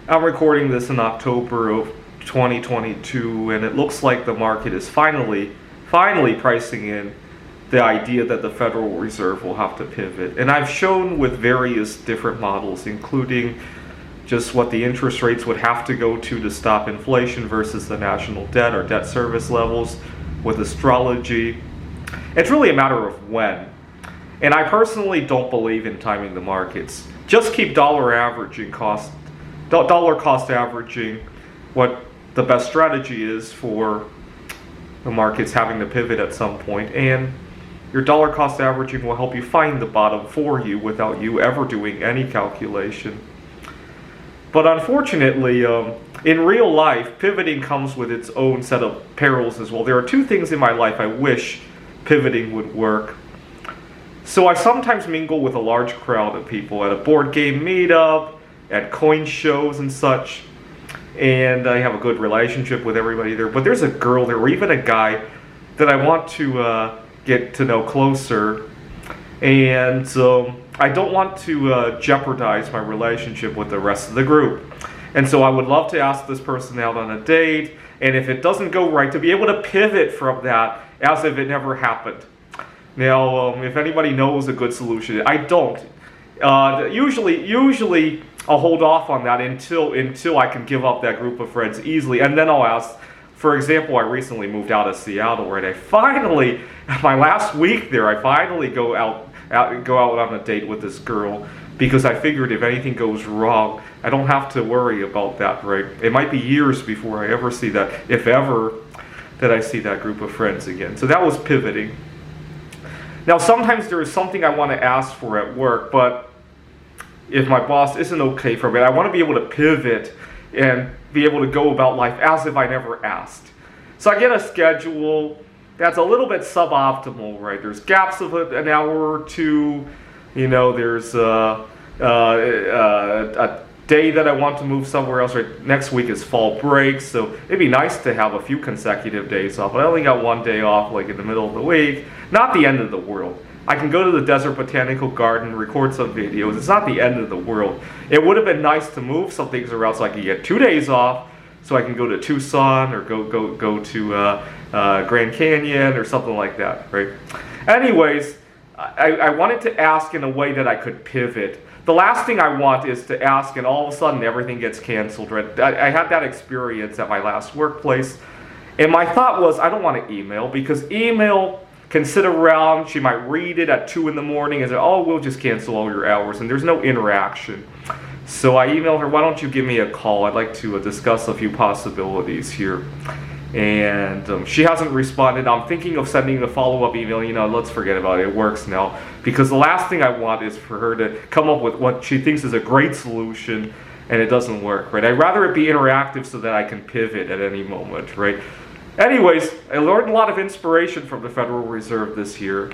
I'm recording this in October of 2022, and it looks like the market is finally pricing in the idea that the Federal Reserve will have to pivot. And I've shown with various different models, including just what the interest rates would have to go to stop inflation versus the national debt or debt service levels with astrology. It's really a matter of when. And I personally don't believe in timing the markets. Just keep dollar cost averaging what the best strategy is for the markets having to pivot at some point, and your dollar cost averaging will help you find the bottom for you without you ever doing any calculation. But unfortunately, in real life, pivoting comes with its own set of perils as well. There are two things in my life I wish pivoting would work. So I sometimes mingle with a large crowd of people at a board game meetup, at coin shows and such, and I have a good relationship with everybody there. But there's a girl there, or even a guy, that I want to get to know closer, and I don't want to jeopardize my relationship with the rest of the group. And so I would love to ask this person out on a date, and if it doesn't go right, to be able to pivot from that as if it never happened. Now, if anybody knows a good solution, I don't. Usually I'll hold off on that until I can give up that group of friends easily, and then I'll ask. For example, I recently moved out of Seattle, and I finally, my last week there, I finally go out on a date with this girl, because I figured if anything goes wrong, I don't have to worry about that, right? It might be years before I ever see that, if ever, that I see that group of friends again. So that was pivoting. Now, sometimes there is something I want to ask for at work, but if my boss isn't okay for it, I want to be able to pivot and be able to go about life as if I never asked. So I get a schedule that's a little bit suboptimal, right? There's gaps of an hour or two. You know, there's a day that I want to move somewhere else. Right? Next week is fall break, so it'd be nice to have a few consecutive days off. But I only got one day off, like in the middle of the week. Not the end of the world. I can go to the Desert Botanical Garden, record some videos. It's not the end of the world. It would have been nice to move some things around so I could get 2 days off, so I can go to Tucson or go to Grand Canyon or something like that, right? Anyways, I wanted to ask in a way that I could pivot. The last thing I want is to ask and all of a sudden everything gets canceled, right? I had that experience at my last workplace, and my thought was I don't want to email, because email can sit around, she might read it at 2 in the morning and say, oh, we'll just cancel all your hours, and there's no interaction. So I emailed her, why don't you give me a call? I'd like to discuss a few possibilities here. And she hasn't responded. I'm thinking of sending a follow-up email. You know, let's forget about it. It works now. Because the last thing I want is for her to come up with what she thinks is a great solution, and it doesn't work, right? I'd rather it be interactive so that I can pivot at any moment, right? Anyways, I learned a lot of inspiration from the Federal Reserve this year.